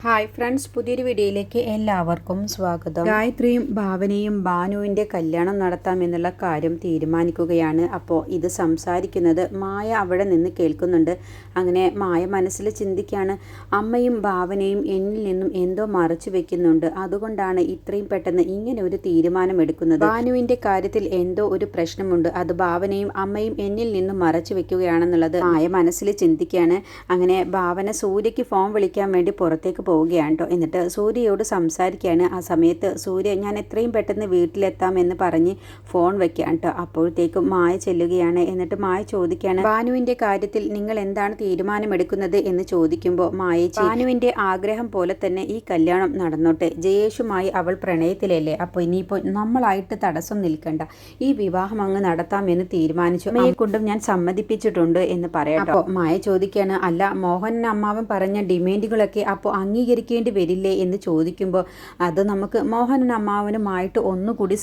Hi friends, പുതിയൊരു വീഡിയോയിലേക്ക് എല്ലാവർക്കും സ്വാഗതം. ഗായത്രിയും ഭാവനയും ഭാനുവിൻ്റെ കല്യാണം നടത്താമെന്നുള്ള കാര്യം തീരുമാനിക്കുകയാണ്. അപ്പോൾ ഇത് സംസാരിക്കുന്നത് മായ അവിടെ നിന്ന് കേൾക്കുന്നുണ്ട്. അങ്ങനെ മായ മനസ്സിൽ ചിന്തിക്കുകയാണ്, അമ്മയും ഭാവനയും എന്നിൽ നിന്നും എന്തോ മറച്ചു വെക്കുന്നുണ്ട്, അതുകൊണ്ടാണ് ഇത്രയും പെട്ടെന്ന് ഇങ്ങനെ ഒരു തീരുമാനം എടുക്കുന്നത്. ഭാനുവിൻ്റെ കാര്യത്തിൽ എന്തോ ഒരു പ്രശ്നമുണ്ട്, അത് ഭാവനയും അമ്മയും എന്നിൽ നിന്നും മറച്ചു വെക്കുകയാണെന്നുള്ളത് മായ മനസ്സിൽ ചിന്തിക്കുകയാണ്. അങ്ങനെ ഭാവന സൂര്യയ്ക്ക് ഫോൺ വിളിക്കാൻ വേണ്ടി പുറത്തേക്ക് പോവുകയാണ് കേട്ടോ. എന്നിട്ട് സൂര്യയോട് സംസാരിക്കുകയാണ്. ആ സമയത്ത് സൂര്യ ഞാൻ എത്രയും പെട്ടെന്ന് വീട്ടിലെത്താമെന്ന് പറഞ്ഞ് ഫോൺ വെക്കുകയാണ് കേട്ടോ. അപ്പോഴത്തേക്കും മായ ചെല്ലുകയാണ്. എന്നിട്ട് മായ ചോദിക്കുകയാണ്, ഭാനുവിൻ്റെ കാര്യത്തിൽ നിങ്ങൾ എന്താണ് തീരുമാനമെടുക്കുന്നത് എന്ന് ചോദിക്കുമ്പോൾ ഭാനുവിൻ്റെ ആഗ്രഹം പോലെ തന്നെ ഈ കല്യാണം നടന്നോട്ടെ, ജയേഷുമായി അവൾ പ്രണയത്തിലല്ലേ, അപ്പോൾ ഇനിയിപ്പോൾ നമ്മളായിട്ട് തടസ്സം നിൽക്കണ്ട, ഈ വിവാഹം അങ്ങ് നടത്താമെന്ന് തീരുമാനിച്ചു, അമ്മയെ കൊണ്ടും ഞാൻ സമ്മതിപ്പിച്ചിട്ടുണ്ട് എന്ന് പറയാം. അപ്പോൾ മായ ചോദിക്കുകയാണ്, അല്ല മോഹൻ അമ്മാവൻ പറഞ്ഞ ഡിമാൻഡുകളൊക്കെ അപ്പോൾ അംഗീകരിക്കേണ്ടി വരില്ലേ എന്ന് ചോദിക്കുമ്പോൾ, അത് നമുക്ക് മോഹൻ അമ്മാവനുമായിട്ട് ഒന്നുകൂടി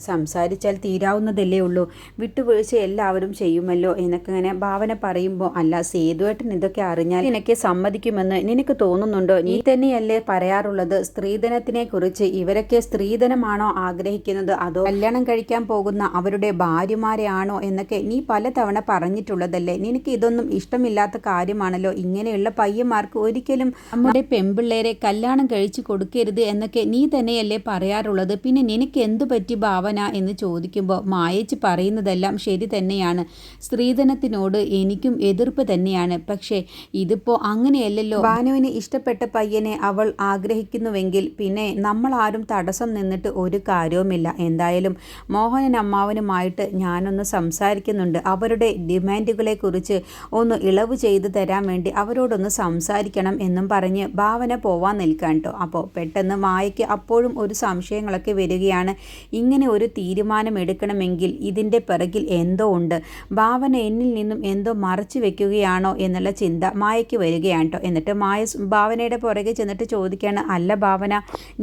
സംസാരിച്ചാൽ തീരാവുന്നതല്ലേ ഉള്ളൂ, വിട്ടുവീഴ്ച എല്ലാവരും ചെയ്യുമല്ലോ എന്നൊക്കെ ഇങ്ങനെ ഭാവന പറയുമ്പോൾ, അല്ല സേതുവേട്ടൻ ഇതൊക്കെ അറിഞ്ഞാൽ നിനക്ക് സമ്മതിക്കുമെന്ന് നിനക്ക് തോന്നുന്നുണ്ടോ? നീ തന്നെയല്ലേ പറയാറുള്ളത് സ്ത്രീധനത്തിനെ കുറിച്ച്, ഇവരൊക്കെ സ്ത്രീധനമാണോ ആഗ്രഹിക്കുന്നത് അതോ കല്യാണം കഴിക്കാൻ പോകുന്ന അവരുടെ ഭാര്യമാരെയാണോ എന്നൊക്കെ നീ പലതവണ പറഞ്ഞിട്ടുള്ളതല്ലേ. നിനക്ക് ഇതൊന്നും ഇഷ്ടമില്ലാത്ത കാര്യമാണല്ലോ. ഇങ്ങനെയുള്ള പയ്യന്മാർക്ക് ഒരിക്കലും നമ്മുടെ പെൺപിള്ളേരെ കല്യാണം കഴിച്ചു കൊടുക്കരുത് എന്നൊക്കെ നീ തന്നെയല്ലേ പറയാറുള്ളത്. പിന്നെ നിനക്ക് എന്തു പറ്റി ഭാവന എന്ന് ചോദിക്കുമ്പോൾ മായേച്ചി പറയുന്നതെല്ലാം ശരി തന്നെയാണ്. സ്ത്രീധനത്തിനോട് എനിക്കും എതിർപ്പ് തന്നെയാണ്. പക്ഷേ ഇതിപ്പോൾ അങ്ങനെയല്ലല്ലോ. ഭാനുവിന് ഇഷ്ടപ്പെട്ട പയ്യനെ അവൾ ആഗ്രഹിക്കുന്നുവെങ്കിൽ പിന്നെ നമ്മളാരും തടസ്സം നിന്നിട്ട് ഒരു കാര്യവുമില്ല. എന്തായാലും മോഹനൻ അമ്മാവനുമായിട്ട് ഞാനൊന്ന് സംസാരിക്കുന്നുണ്ട്. അവരുടെ ഡിമാൻഡുകളെ കുറിച്ച് ഒന്ന് ഇളവ് ചെയ്തു തരാൻ വേണ്ടി അവരോടൊന്ന് സംസാരിക്കണം എന്നും പറഞ്ഞ് ഭാവന പോവാൻ നിൽക്കാൻ കേട്ടോ. അപ്പോൾ പെട്ടെന്ന് മായയ്ക്ക് അപ്പോഴും ഒരു സംശയങ്ങളൊക്കെ വരികയാണ്. ഇങ്ങനെ ഒരു തീരുമാനം എടുക്കണമെങ്കിൽ ഇതിൻ്റെ പിറകിൽ എന്തോ ഉണ്ട്, ഭാവന എന്നിൽ നിന്നും എന്തോ മറച്ചു വെക്കുകയാണോ എന്നുള്ള ചിന്ത മായയ്ക്ക് വരികയാണ് കേട്ടോ. എന്നിട്ട് മായ ഭാവനയുടെ പുറകെ ചെന്നിട്ട് ചോദിക്കുകയാണ്, അല്ല ഭാവന,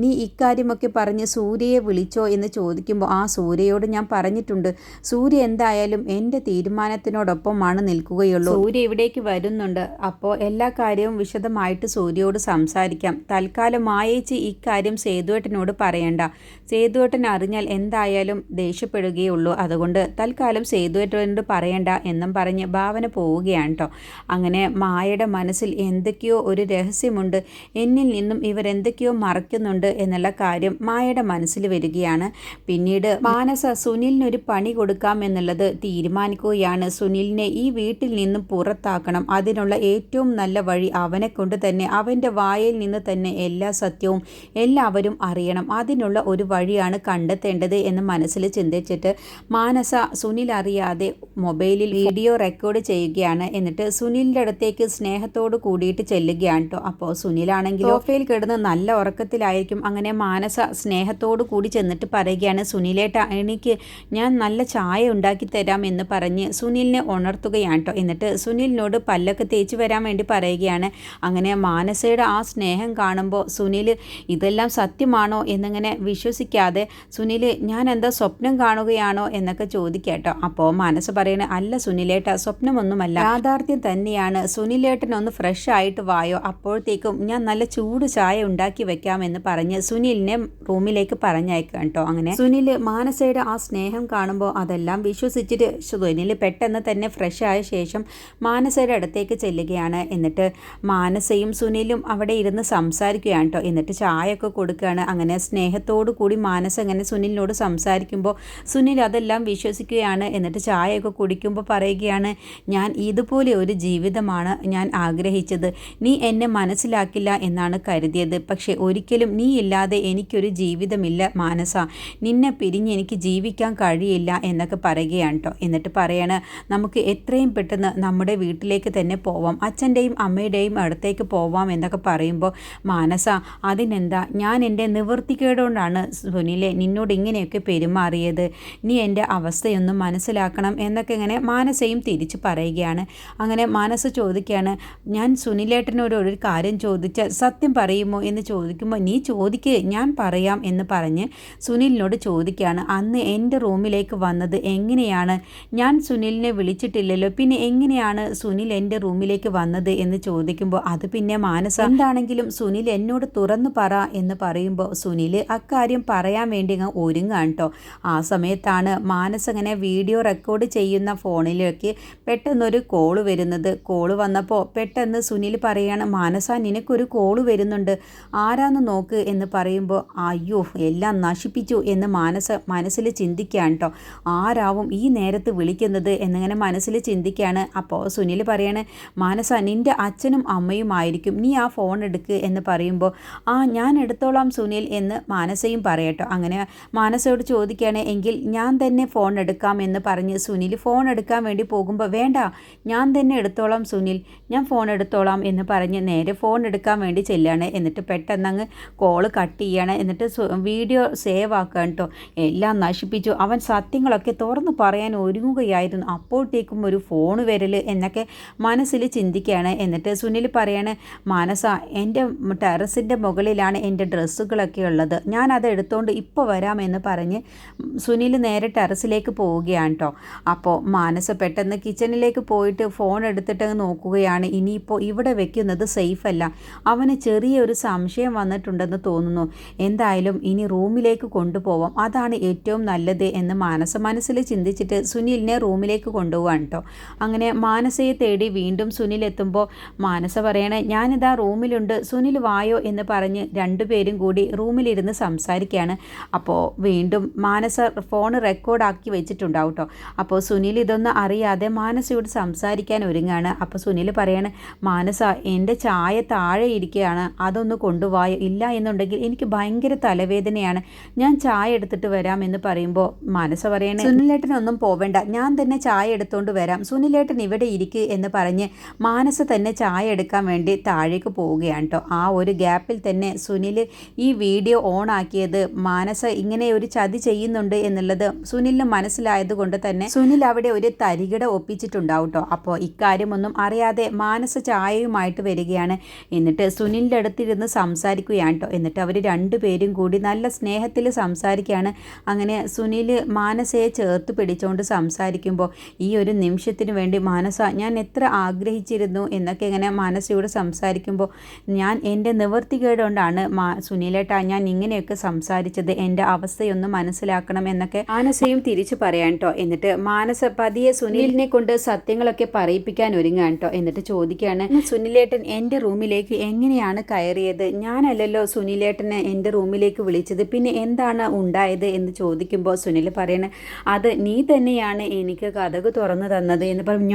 നീ ഇക്കാര്യമൊക്കെ പറഞ്ഞ് സൂര്യയെ വിളിച്ചോ എന്ന് ചോദിക്കുമ്പോൾ, ആ സൂര്യയോട് ഞാൻ പറഞ്ഞിട്ടുണ്ട്, സൂര്യ എന്തായാലും എൻ്റെ തീരുമാനത്തിനോടൊപ്പമാണ് നിൽക്കുകയുള്ളൂ, സൂര്യ ഇവിടേക്ക് വരുന്നുണ്ട്, അപ്പോൾ എല്ലാ കാര്യവും വിശദമായിട്ട് സൂര്യയോട് സംസാരിക്കാം. തൽക്കാലം മായേച്ചി ഇക്കാര്യം സേതുവേട്ടനോട് പറയണ്ട, സേതുവേട്ടൻ അറിഞ്ഞാൽ എന്തായാലും ദേഷ്യപ്പെടുകയുള്ളൂ, അതുകൊണ്ട് തൽക്കാലം സേതുവേട്ടനോട് പറയണ്ട എന്നും പറഞ്ഞ് ഭാവന പോവുകയാണ് കേട്ടോ. അങ്ങനെ മായയുടെ മനസ്സിൽ എന്തൊക്കെയോ ഒരു രഹസ്യമുണ്ട്, എന്നിൽ നിന്നും ഇവരെന്തൊക്കെയോ മറയ്ക്കുന്നുണ്ട് എന്നുള്ള കാര്യം മായയുടെ മനസ്സിൽ വരികയാണ്. പിന്നീട് മാനസ സുനിലിനൊരു പണി കൊടുക്കാം എന്നുള്ളത് തീരുമാനിക്കുകയാണ്. സുനിലിനെ ഈ വീട്ടിൽ നിന്നും പുറത്താക്കണം, അതിനുള്ള ഏറ്റവും നല്ല വഴി അവനെ കൊണ്ട് തന്നെ, അവൻ്റെ വായിൽ നിന്ന് തന്നെ എല്ലാ സത്യവും എല്ലാവരും അറിയണം, അതിനുള്ള ഒരു വഴിയാണ് കണ്ടെത്തേണ്ടത് എന്ന് മനസ്സിൽ ചിന്തിച്ചിട്ട് മാനസ സുനിൽ അറിയാതെ മൊബൈലിൽ വീഡിയോ റെക്കോർഡ് ചെയ്യുകയാണ്. എന്നിട്ട് സുനിലിൻ്റെ അടുത്തേക്ക് സ്നേഹത്തോട് കൂടിയിട്ട് ചെല്ലുകയാണ് കേട്ടോ. അപ്പോൾ സുനിലാണെങ്കിൽ സോഫയിൽ കിടന്ന് നല്ല ഉറക്കത്തിലായിരിക്കും. അങ്ങനെ മാനസ സ്നേഹത്തോട് കൂടി ചെന്നിട്ട് പറയുകയാണ്, സുനിലേട്ട എനിക്ക് ഞാൻ നല്ല ചായ ഉണ്ടാക്കി തരാം എന്ന് പറഞ്ഞ് സുനിലിനെ ഉണർത്തുകയാണ് കേട്ടോ. എന്നിട്ട് സുനിലിനോട് പല്ലൊക്കെ തേച്ച് വരാൻ വേണ്ടി പറയുകയാണ്. അങ്ങനെ മാനസയുടെ ആ സ്നേഹം കാണുമ്പോൾ സുനിൽ ഇതെല്ലാം സത്യമാണോ എന്നിങ്ങനെ വിശ്വസിക്കാതെ സുനിൽ ഞാൻ എന്താ സ്വപ്നം കാണുകയാണോ എന്നൊക്കെ ചോദിക്കാട്ടോ. അപ്പോൾ മാനസ പറയണ, അല്ല സുനിലേട്ട, സ്വപ്നമൊന്നുമല്ല, യാഥാർത്ഥ്യം തന്നെയാണ്, സുനിലേട്ടൻ ഒന്ന് ഫ്രഷ് ആയിട്ട് വായോ, അപ്പോഴത്തേക്കും ഞാൻ നല്ല ചൂട് ചായ ഉണ്ടാക്കി വെക്കാമെന്ന് പറഞ്ഞ് സുനിലിനെ റൂമിലേക്ക് പറഞ്ഞയക്കാം കേട്ടോ. അങ്ങനെ സുനിൽ മാനസയുടെ ആ സ്നേഹം കാണുമ്പോൾ അതെല്ലാം വിശ്വസിച്ചിട്ട് സുനിൽ പെട്ടെന്ന് തന്നെ ഫ്രഷ് ആയ ശേഷം മാനസയുടെ അടുത്തേക്ക് ചെല്ലുകയാണ്. എന്നിട്ട് മാനസയും സുനിലും അവിടെ ഇരുന്ന് സംസാരിക്കുകയാണ് കേട്ടോ. എന്നിട്ട് ചായയൊക്കെ കൊടുക്കുകയാണ്. അങ്ങനെ സ്നേഹത്തോടു കൂടി മാനസ അങ്ങനെ സുനിലിനോട് സംസാരിക്കുമ്പോൾ സുനിൽ അതെല്ലാം വിശ്വസിക്കുകയാണ്. എന്നിട്ട് ചായയൊക്കെ കുടിക്കുമ്പോൾ പറയുകയാണ്, ഞാൻ ഇതുപോലെ ഒരു ജീവിതമാണ് ഞാൻ ആഗ്രഹിച്ചത്, നീ എന്നെ മനസ്സിലാക്കില്ല എന്നാണ് കരുതിയത്, പക്ഷേ ഒരിക്കലും നീ ഇല്ലാതെ എനിക്കൊരു ജീവിതമില്ല മാനസ, നിന്നെ പിരിഞ്ഞ് എനിക്ക് ജീവിക്കാൻ കഴിയില്ല എന്നൊക്കെ പറയുകയാണ് കേട്ടോ. എന്നിട്ട് പറയാണ്, നമുക്ക് എത്രയും പെട്ടെന്ന് നമ്മുടെ വീട്ടിലേക്ക് തന്നെ പോവാം, അച്ഛൻ്റെയും അമ്മയുടെയും അടുത്തേക്ക് പോവാം എന്നൊക്കെ പറയുമ്പോൾ മാനസ, അതിനെന്താ, ഞാൻ എൻ്റെ നിവൃത്തിക്കേടുകൊണ്ടാണ് സുനിലെ നിന്നോട് ഇങ്ങനെയൊക്കെ പെരുമാറിയത്, നീ എൻ്റെ അവസ്ഥയൊന്നും മനസ്സിലാക്കണം എന്നൊക്കെ ഇങ്ങനെ മാനസയും തിരിച്ച് പറയുകയാണ്. അങ്ങനെ മാനസ ചോദിക്കുകയാണ്, ഞാൻ സുനിലേട്ടനോട് ഒരു കാര്യം ചോദിച്ചാൽ സത്യം പറയുമോ എന്ന് ചോദിക്കുമ്പോൾ, നീ ചോദിക്ക് ഞാൻ പറയാം എന്ന് പറഞ്ഞ് സുനിലിനോട് ചോദിക്കുകയാണ്, അന്ന് എൻ്റെ റൂമിലേക്ക് വന്നത് എങ്ങനെയാണ്, ഞാൻ സുനിലിനെ വിളിച്ചിട്ടില്ലല്ലോ, പിന്നെ എങ്ങനെയാണ് സുനിൽ എൻ്റെ റൂമിലേക്ക് വന്നത് എന്ന് ചോദിക്കുമ്പോൾ, അത് പിന്നെ മാനസ എന്താണെങ്കിലും സുനിൽ എന്നോട് തുറന്നു പറ എന്ന് പറയുമ്പോൾ സുനിൽ അക്കാര്യം പറയാൻ വേണ്ടി അങ്ങ് ഒരുങ്ങാൻ കേട്ടോ. ആ സമയത്താണ് മാനസ് അങ്ങനെ വീഡിയോ റെക്കോർഡ് ചെയ്യുന്ന ഫോണിലേക്ക് പെട്ടെന്നൊരു കോള് വരുന്നത്. കോള് വന്നപ്പോൾ പെട്ടെന്ന് സുനിൽ പറയാണ്, മാനസ നിനക്കൊരു കോള് വരുന്നുണ്ട്, ആരാന്ന് നോക്ക് എന്ന് പറയുമ്പോൾ അയ്യോ എല്ലാം നശിപ്പിച്ചു എന്ന് മനസ്സിൽ ചിന്തിക്കുകയാണ് കേട്ടോ. ആരാവും ഈ നേരത്ത് വിളിക്കുന്നത് എന്നിങ്ങനെ മനസ്സിൽ ചിന്തിക്കുകയാണ്. അപ്പോൾ സുനിൽ പറയാണ്, മാനസ നിൻ്റെ അച്ഛനും അമ്മയും ആയിരിക്കും, നീ ആ ഫോൺ എടുക്ക് എന്ന് പറയുമ്പോൾ ഞാൻ എടുത്തോളാം സുനിൽ എന്ന് മാനസയും പറയട്ടോ. അങ്ങനെ മാനസയോട് ചോദിക്കുകയാണ്, എങ്കിൽ ഞാൻ തന്നെ ഫോൺ എടുക്കാം എന്ന് പറഞ്ഞ് സുനിൽ ഫോൺ എടുക്കാൻ വേണ്ടി പോകുമ്പോൾ വേണ്ട ഞാൻ തന്നെ എടുത്തോളാം സുനിൽ, ഞാൻ ഫോൺ എടുത്തോളാം എന്ന് പറഞ്ഞ് നേരെ ഫോൺ എടുക്കാൻ വേണ്ടി ചെല്ലുകയാണ്. എന്നിട്ട് പെട്ടെന്ന് അങ്ങ് കോള് കട്ട് ചെയ്യാണ്. എന്നിട്ട് വീഡിയോ സേവ് ആക്കുക കേട്ടോ. എല്ലാം നശിപ്പിച്ചു, അവൻ സത്യങ്ങളൊക്കെ തുറന്നു പറയാൻ ഒരുങ്ങുകയായിരുന്നു, അപ്പോഴത്തേക്കും ഒരു ഫോൺ വരൽ എന്നൊക്കെ മനസ്സിൽ ചിന്തിക്കുകയാണ്. എന്നിട്ട് സുനിൽ പറയാണ്, മാനസ എൻ്റെ ടെറസിൻ്റെ മുകളിലാണ് എൻ്റെ ഡ്രസ്സുകളൊക്കെ ഉള്ളത്, ഞാൻ അത് എടുത്തുകൊണ്ട് ഇപ്പോൾ വരാമെന്ന് പറഞ്ഞ് സുനിൽ നേരെ ടെറസിലേക്ക് പോവുകയാണ് കേട്ടോ. അപ്പോൾ മാനസ പെട്ടെന്ന് കിച്ചണിലേക്ക് പോയിട്ട് ഫോൺ എടുത്തിട്ട് നോക്കുകയാണ്. ഇനിയിപ്പോൾ ഇവിടെ വെക്കുന്നത് സേഫ് അല്ല, അവന് ചെറിയൊരു സംശയം വന്നിട്ടുണ്ടെന്ന് തോന്നുന്നു, എന്തായാലും ഇനി റൂമിലേക്ക് കൊണ്ടുപോവാം, അതാണ് ഏറ്റവും നല്ലത് എന്ന് മനസ്സിൽ ചിന്തിച്ചിട്ട് സുനിലിനെ റൂമിലേക്ക് കൊണ്ടുപോകാൻ കേട്ടോ. അങ്ങനെ മാനസയെ തേടി വീണ്ടും സുനിൽ എത്തുമ്പോൾ മാനസ പറയണേ, ഞാനിതാ റൂമിലുണ്ട്, സുനിൽ വായോ എന്ന് പറഞ്ഞ് രണ്ടുപേരും കൂടി റൂമിലിരുന്ന് സംസാരിക്കുകയാണ്. അപ്പോൾ വീണ്ടും മാനസ ഫോൺ റെക്കോർഡാക്കി വെച്ചിട്ടുണ്ടാവും കേട്ടോ. അപ്പോൾ സുനിൽ ഇതൊന്നും അറിയാതെ മാനസയോട് സംസാരിക്കാൻ ഒരുങ്ങാണ്. അപ്പോൾ സുനിൽ പറയാണ്, മാനസ എൻ്റെ ചായ താഴെ ഇരിക്കുകയാണ്, അതൊന്ന് കൊണ്ടുപോയോ, ഇല്ല എന്നുണ്ടെങ്കിൽ എനിക്ക് ഭയങ്കര തലവേദനയാണ്, ഞാൻ ചായ എടുത്തിട്ട് വരാം എന്ന് പറയുമ്പോൾ മാനസ പറയണേ, സുനിലേട്ടനൊന്നും പോവേണ്ട, ഞാൻ തന്നെ ചായ എടുത്തുകൊണ്ട് വരാം, സുനിലേട്ടൻ ഇവിടെ ഇരിക്കുക എന്ന് പറഞ്ഞ് മാനസ തന്നെ ചായ എടുക്കാൻ വേണ്ടി താഴേക്ക് പോവുകയാണ് കേട്ടോ. ആ ഒരു ഗ്യാപ്പിൽ തന്നെ സുനിൽ ഈ വീഡിയോ ഓൺ ആക്കിയത് മാനസ ഇങ്ങനെ ഒരു ചതി ചെയ്യുന്നുണ്ട് എന്നുള്ളത് സുനിലിന് മനസ്സിലായതുകൊണ്ട് തന്നെ സുനിൽ അവിടെ ഒരു തരികിട ഒപ്പിച്ചിട്ടുണ്ടാവും കേട്ടോ. അപ്പോൾ ഇക്കാര്യമൊന്നും അറിയാതെ മാനസ ചായയുമായിട്ട് വരികയാണ്. എന്നിട്ട് സുനിലിൻ്റെ അടുത്തിരുന്ന് സംസാരിക്കുകയാണ് കേട്ടോ. എന്നിട്ട് അവർ രണ്ടുപേരും കൂടി നല്ല സ്നേഹത്തിൽ സംസാരിക്കുകയാണ്. അങ്ങനെ സുനിൽ മാനസയെ ചേർത്ത് പിടിച്ചുകൊണ്ട് സംസാരിക്കുമ്പോൾ ഈ ഒരു നിമിഷത്തിന് വേണ്ടി മാനസ ഞാൻ എത്ര ആഗ്രഹിച്ചിരുന്നു എന്നൊക്കെ ഇങ്ങനെ മാനസയോട് സംസാരിക്കുമ്പോൾ ഞാൻ എൻ്റെ നിവൃത്തികേട് കൊണ്ടാണ് സുനിലേട്ടാ ഞാൻ ഇങ്ങനെയൊക്കെ സംസാരിച്ചത്, എൻ്റെ അവസ്ഥയൊന്ന് മനസ്സിലാക്കണം എന്നൊക്കെ മാനസയും തിരിച്ചു പറയാൻ കേട്ടോ. എന്നിട്ട് മാനസ പതിയെ സുനിലിനെ കൊണ്ട് സത്യങ്ങളൊക്കെ പറയിപ്പിക്കാൻ ഒരുങ്ങാൻ കേട്ടോ. എന്നിട്ട് ചോദിക്കുകയാണ്, സുനിലേട്ടൻ എൻ്റെ റൂമിലേക്ക് എങ്ങനെയാണ് കയറിയത്, ഞാനല്ലല്ലോ സുനിലേട്ടനെ എൻ്റെ റൂമിലേക്ക് വിളിച്ചത്, പിന്നെ എന്താണ് ഉണ്ടായത് എന്ന് ചോദിക്കുമ്പോൾ സുനിൽ പറയണ, അത് നീ തന്നെയാണ് എനിക്ക് കതക് തുറന്നു തന്നത് എന്ന് പറയും.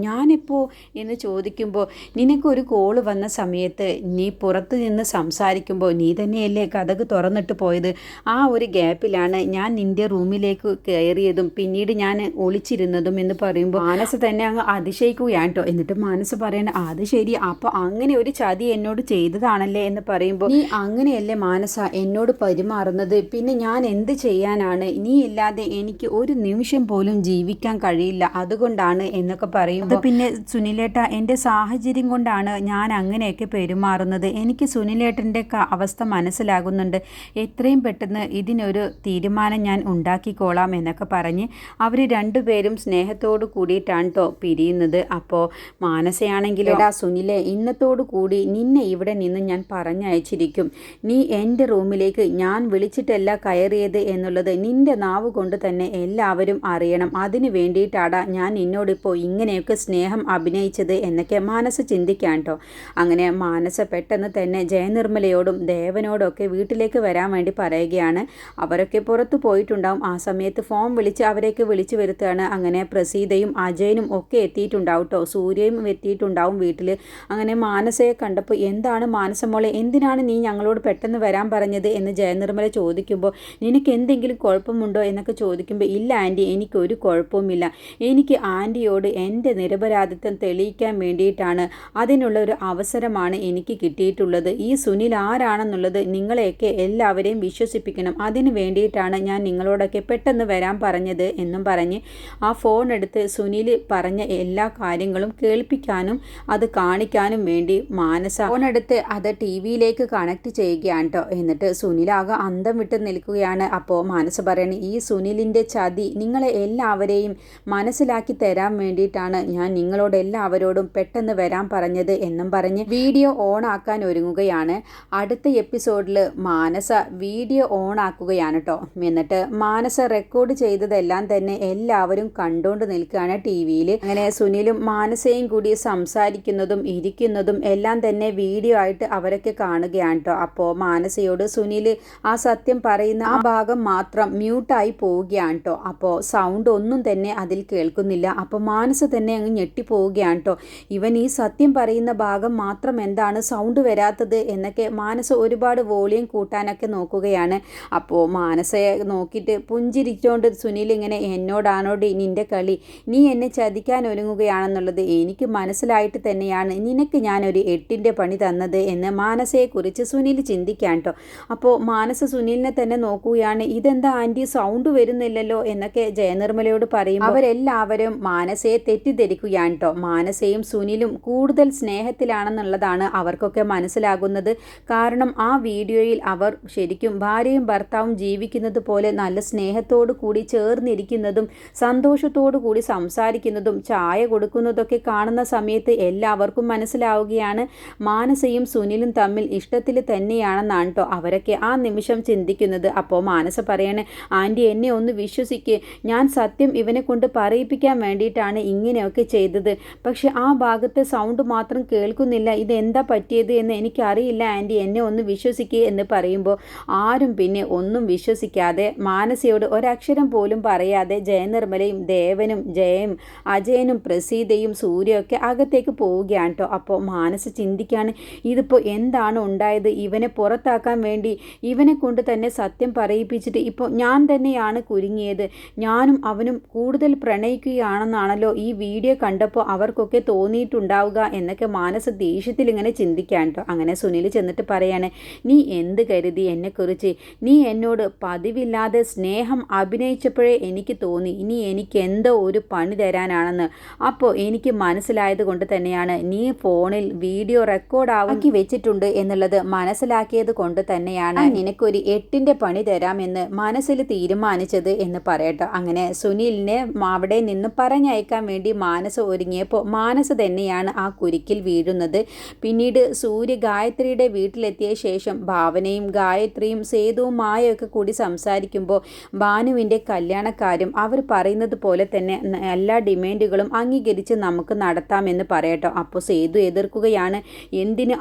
ഞാനെപ്പോ എന്ന് ചോദിക്കുമ്പോൾ നിനക്കൊരു കോള് വന്ന സമയത്ത് നീ പുറത്ത് നിന്ന് സംസാരിക്കുമ്പോൾ നീ തന്നെയല്ലേ കതക് തുറന്നിട്ട് പോയത്, ആ ഒരു ഗ്യാപ്പിലാണ് ഞാൻ നിൻ്റെ റൂമിലേക്ക് കയറിയതും പിന്നീട് ഞാൻ ഒളിച്ചിരുന്നതും എന്ന് പറയുമ്പോൾ മാനസ് തന്നെ അങ്ങ് അതിശയിക്കുകയാണ് കേട്ടോ. എന്നിട്ട് മാനസ് പറയണ, അത് ശരി, അപ്പോൾ അങ്ങനെ ഒരു ചതി എന്നോട് ചെയ്തതാണല്ലേ എന്ന് പറയുമ്പോൾ നീ അങ്ങനെയല്ലേ മാനസ എന്നോട് പെരുമാറുന്നത്, പിന്നെ ഞാൻ എന്ത് ചെയ്യാനാണ്, നീ ഇല്ലാതെ എനിക്ക് ഒരു നിമിഷം പോലും ജീവിക്കാൻ കഴിയില്ല, അതുകൊണ്ടാണ് എന്നൊക്കെ പറയുമ്പോൾ പിന്നെ സുനിലേട്ട എൻ്റെ സാഹചര്യം കൊണ്ടാണ് ഞാൻ അങ്ങനെയൊക്കെ പെരുമാറുന്നത്, എനിക്ക് സുനിലേട്ടൻ്റെ അവസ്ഥ മനസ്സിലാകുന്നുണ്ട്, എത്രയും പെട്ടെന്ന് ഇതിനൊരു തീരുമാനം ഞാൻ ഉണ്ടാക്കിക്കോളാം എന്നൊക്കെ പറഞ്ഞ് അവർ രണ്ടുപേരും സ്നേഹത്തോട് കൂടിയിട്ടാണ് കേട്ടോ പിരിയുന്നത്. അപ്പോൾ മാനസയാണെങ്കിലും എടാ സുനിലെ, ഇന്നത്തോടു കൂടി നിന്നെ ഇവിടെ നിന്ന് ഞാൻ പറഞ്ഞയച്ചിരിക്കും, നീ എൻ്റെ റൂമിലേക്ക് ഞാൻ വിളിച്ചിട്ടല്ല കയറിയത് എന്നുള്ളത് നിൻ്റെ നാവ് കൊണ്ട് തന്നെ എല്ലാവരും അറിയണം, അതിന് വേണ്ടിയിട്ടാടാ ഞാൻ നിന്നോടിപ്പോൾ ഇങ്ങനെയൊക്കെ സ്നേഹം അഭിനയിച്ചത് എന്നൊക്കെ മാനസ ചിന്തിക്കാൻ കേട്ടോ. അങ്ങനെ മാനസ പെട്ടെന്ന് തന്നെ ജയനിർമ്മലയോടും ദേവനോടും ഒക്കെ വീട്ടിലേക്ക് വരാൻ വേണ്ടി പറയുകയാണ്. അവരൊക്കെ പുറത്തു പോയിട്ടുണ്ടാവും. ആ സമയത്ത് ഫോൺ വിളിച്ച് അവരെയൊക്കെ വിളിച്ചു വരുത്തുകയാണ്. അങ്ങനെ പ്രസീതയും അജയനും ഒക്കെ എത്തിയിട്ടുണ്ടാവും കേട്ടോ. സൂര്യയും എത്തിയിട്ടുണ്ടാവും വീട്ടിൽ. അങ്ങനെ മാനസയെ കണ്ടപ്പോൾ എന്താണ് മാനസ മോളെ, എന്തിനാണ് നീ ഞങ്ങളോട് പെട്ടെന്ന് വരാൻ പറഞ്ഞത് എന്ന് ജയനിർമ്മല ചോദിക്കുമ്പോൾ നിനക്ക് എന്തെങ്കിലും കുഴപ്പമുണ്ടോ എന്നൊക്കെ ചോദിക്കുമ്പോൾ ഇല്ല ആൻറ്റി, എനിക്കൊരു കുഴപ്പവുമില്ല, എനിക്ക് ആൻറ്റിയോട് എൻ്റെ നിരപരാധിത്വം തെളിയിക്കാൻ വേണ്ടിയിട്ടാണ്, അതിനുള്ള ഒരു അവസരമാണ് എനിക്ക് കിട്ടിയിട്ടുള്ളത്, ഈ സുനിൽ ആരാണെന്നുള്ളത് നിങ്ങളെയൊക്കെ എല്ലാവരെയും വിശ്വസിപ്പിക്കണം, അതിന് വേണ്ടിയിട്ടാണ് ഞാൻ നിങ്ങളോടൊക്കെ പെട്ടെന്ന് വരാൻ പറഞ്ഞത് എന്നും പറഞ്ഞ് ആ ഫോൺ എടുത്ത് സുനിൽ പറഞ്ഞ എല്ലാ കാര്യങ്ങളും കേൾപ്പിക്കാനും അത് കാണിക്കാനും വേണ്ടി മാനസ ഫോൺ എടുത്ത് അത് ടിവിയിലേക്ക് കണക്ട് ചെയ്യുകയാണ് കേട്ടോ. എന്നിട്ട് സുനിലാകെ അന്തം വിട്ട് നിൽക്കുകയാണ്. അപ്പോൾ മാനസ പറയണേ, ഈ സുനിലിൻ്റെ ചതി നിങ്ങളെ എല്ലാവരെയും മനസ്സിലാക്കി തരാൻ വേണ്ടിയിട്ടാണ് ഞാൻ നിങ്ങളോട് എല്ലാവരോടും പെട്ടെന്ന് വരാൻ പറഞ്ഞത് എന്നും പറഞ്ഞ് വീഡിയോ വീഡിയോ ഓൺ ആക്കാൻ ഒരുങ്ങുകയാണ്. അടുത്ത എപ്പിസോഡിൽ മാനസ വീഡിയോ ഓൺ ആക്കുകയാണ് കേട്ടോ. എന്നിട്ട് മാനസ റെക്കോർഡ് ചെയ്തതെല്ലാം തന്നെ എല്ലാവരും കണ്ടുകൊണ്ട് നിൽക്കുകയാണ് ടി വിയിൽ. അങ്ങനെ സുനിലും മാനസയും കൂടി സംസാരിക്കുന്നതും ഇരിക്കുന്നതും എല്ലാം തന്നെ വീഡിയോ ആയിട്ട് അവരൊക്കെ കാണുകയാണ് കേട്ടോ. അപ്പോൾ മാനസയോട് സുനിൽ ആ സത്യം പറയുന്ന ആ ഭാഗം മാത്രം മ്യൂട്ടായി പോവുകയാണ് കേട്ടോ. അപ്പോൾ സൗണ്ട് ഒന്നും തന്നെ അതിൽ കേൾക്കുന്നില്ല. അപ്പോൾ മാനസ തന്നെ അങ്ങ് ഞെട്ടിപ്പോവുകയാണ് കേട്ടോ. ഇവൻ ഈ സത്യം പറയുന്ന ഭാഗം മാത്രം എന്താണ് സൗണ്ട് വരാത്തത് എന്നൊക്കെ മാനസ ഒരുപാട് വോളിയം കൂട്ടാനൊക്കെ നോക്കുകയാണ്. അപ്പോൾ മാനസയെ നോക്കിയിട്ട് പുഞ്ചിരിച്ചുകൊണ്ട് സുനിൽ ഇങ്ങനെ, എന്നോടാണോടി നിൻ്റെ കളി, നീ എന്നെ ചതിക്കാൻ ഒരുങ്ങുകയാണെന്നുള്ളത് എനിക്ക് മനസ്സിലായിട്ട് തന്നെയാണ് നിനക്ക് ഞാനൊരു 8ൻ്റെ പണി തന്നത് എന്ന് മാനസയെക്കുറിച്ച് സുനിൽ ചിന്തിക്കാൻ കേട്ടോ. അപ്പോൾ മാനസ സുനിലിനെ തന്നെ നോക്കുകയാണ്. ഇതെന്താ ആൻറ്റി സൗണ്ട് വരുന്നില്ലല്ലോ എന്നൊക്കെ ജയനിർമ്മലയോട് പറയും. അവരെല്ലാവരും മാനസയെ തെറ്റിദ്ധരിക്കുകയാണ് കേട്ടോ. മാനസയും സുനിലും കൂടുതൽ സ്നേഹത്തിലാണെന്നുള്ളതാണ് അവർക്കൊക്കെ മനസ്സിലാകുന്നത്. കാരണം ആ വീഡിയോയിൽ അവർ ശരിക്കും ഭാര്യയും ഭർത്താവും ജീവിക്കുന്നത് പോലെ നല്ല സ്നേഹത്തോടു കൂടി ചേർന്നിരിക്കുന്നതും സന്തോഷത്തോടു കൂടി സംസാരിക്കുന്നതും ചായ കൊടുക്കുന്നതൊക്കെ കാണുന്ന സമയത്ത് എല്ലാവർക്കും മനസ്സിലാവുകയാണ് മാനസയും സുനിലും തമ്മിൽ ഇഷ്ടത്തിൽ തന്നെയാണെന്നാണ് കേട്ടോ അവരൊക്കെ ആ നിമിഷം ചിന്തിക്കുന്നത്. അപ്പോൾ മാനസ പറയാണ്, ആൻറ്റി എന്നെ ഒന്ന് വിശ്വസിക്ക്, ഞാൻ സത്യം ഇവനെ കൊണ്ട് പറയിപ്പിക്കാൻ വേണ്ടിയിട്ടാണ് ഇങ്ങനെയൊക്കെ ചെയ്തത്. പക്ഷെ ആ ഭാഗത്തെ സൗണ്ട് മാത്രം കേൾക്കുന്നില്ല, ഇതെന്താ പറ്റിയത് എന്ന് എനിക്കറിയില്ല ആൻറ്റി, എന്നെ ഒന്ന് വിശ്വസിക്കുക എന്ന് പറയുമ്പോൾ ആരും പിന്നെ ഒന്നും വിശ്വസിക്കാതെ മാനസയോട് ഒരക്ഷരം പോലും പറയാതെ ജയനിർമ്മലയും ദേവനും ജയയും അജയനും പ്രസീതയും സൂര്യയൊക്കെ അകത്തേക്ക് പോവുകയാണ് കേട്ടോ. അപ്പോൾ മാനസ ചിന്തിക്കാണ്, ഇതിപ്പോൾ എന്താണ് ഉണ്ടായത്? ഇവനെ പുറത്താക്കാൻ വേണ്ടി ഇവനെ കൊണ്ട് തന്നെ സത്യം പറയിപ്പിച്ചിട്ട് ഇപ്പോൾ ഞാൻ തന്നെയാണ് കുരുങ്ങിയത്. ഞാനും അവനും കൂടുതൽ പ്രണയിക്കുകയാണെന്നാണല്ലോ ഈ വീഡിയോ കണ്ടപ്പോൾ അവർക്കൊക്കെ തോന്നിയിട്ടുണ്ടാവുക എന്നൊക്കെ മാനസ ദേഷ്യത്തിൽ ഇങ്ങനെ ചിന്തിക്കാൻ കേട്ടോ. അങ്ങനെ സുനിൽ ചെന്നിട്ട് പറയാണ്, നീ എന്ത് കരുതി എന്നെക്കുറിച്ച്? നീ എന്നോട് പതിവില്ലാതെ സ്നേഹം അഭിനയിച്ചപ്പോഴേ എനിക്ക് തോന്നി ഇനി എനിക്ക് എന്തോ ഒരു പണി തരാനാണെന്ന്. അപ്പോൾ എനിക്ക് മനസ്സിലായത് കൊണ്ട് തന്നെയാണ് നീ ഫോണിൽ വീഡിയോ റെക്കോർഡ് ആക്കി വെച്ചിട്ടുണ്ട് എന്നുള്ളത് മനസ്സിലാക്കിയത് കൊണ്ട് തന്നെയാണ് നിനക്കൊരു 8ൻ്റെ പണി തരാമെന്ന് മനസ്സിൽ തീരുമാനിച്ചത് എന്ന് പറയട്ടോ. അങ്ങനെ സുനിലിനെ അവിടെ നിന്ന് പറഞ്ഞയക്കാൻ വേണ്ടി മാനസ ഒരുങ്ങിയപ്പോൾ മാനസ തന്നെയാണ് ആ കുരുക്കിൽ വീഴുന്നത്. പിന്നീട് സൂര്യ ഗായത്രിയുടെ വീട്ടിലെത്തിയ ശേഷം ഭാവനയും ഗായത്രിയും സേതുവും മായയൊക്കെ കൂടി സംസാരിക്കുമ്പോൾ ഭാനുവിൻ്റെ കല്യാണക്കാര്യം അവർ പറയുന്നത് പോലെ തന്നെ എല്ലാ ഡിമാൻഡുകളും അംഗീകരിച്ച് നമുക്ക് നടത്താമെന്ന് പറയട്ടോ. അപ്പോൾ സേതു എതിർക്കുകയാണ്. എന്തിന്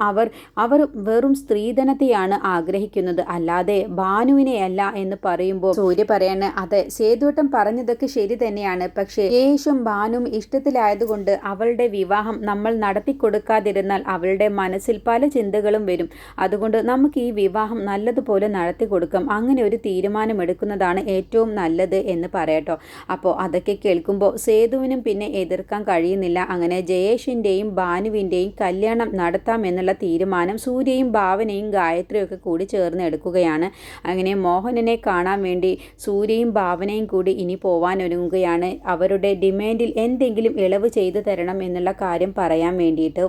അവർ വെറും സ്ത്രീധനത്തെയാണ് ആഗ്രഹിക്കുന്നത്, അല്ലാതെ ഭാനുവിനെയല്ല എന്ന് പറയുമ്പോൾ സൂര്യ പറയാണ്, അതെ സേതുവട്ടം പറഞ്ഞതൊക്കെ ശരി തന്നെയാണ്, പക്ഷേ യേശും ഭാനുവും ഇഷ്ടത്തിലായതുകൊണ്ട് അവളുടെ വിവാഹം നമ്മൾ നടത്തിക്കൊടുക്കാതിരുന്നാൽ അവളുടെ മനസ്സിൽ പല ചിന്തകളും വരും. അതുകൊണ്ട് നമുക്ക് ഈ വിവാഹം നല്ലതുപോലെ നടത്തി കൊടുക്കാം, അങ്ങനെ ഒരു തീരുമാനമെടുക്കുന്നതാണ് ഏറ്റവും നല്ലത് എന്ന് പറയട്ടോ. അപ്പോൾ അതൊക്കെ കേൾക്കുമ്പോൾ സേതുവിനും പിന്നെ എതിർക്കാൻ കഴിയുന്നില്ല. അങ്ങനെ ജയേഷിൻ്റെയും ഭാനുവിൻ്റെയും കല്യാണം നടത്താമെന്നുള്ള തീരുമാനം സൂര്യയും ഭാവനയും ഗായത്രിയും ഒക്കെ കൂടി ചേർന്ന് എടുക്കുകയാണ്. അങ്ങനെ മോഹനനെ കാണാൻ വേണ്ടി സൂര്യയും ഭാവനയും കൂടി ഇനി പോവാൻ ഒരുങ്ങുകയാണ്. അവരുടെ ഡിമാൻഡിൽ എന്തെങ്കിലും ഇളവ് ചെയ്തു തരണം എന്നുള്ള കാര്യം പറയാൻ വേണ്ടിയിട്ട്.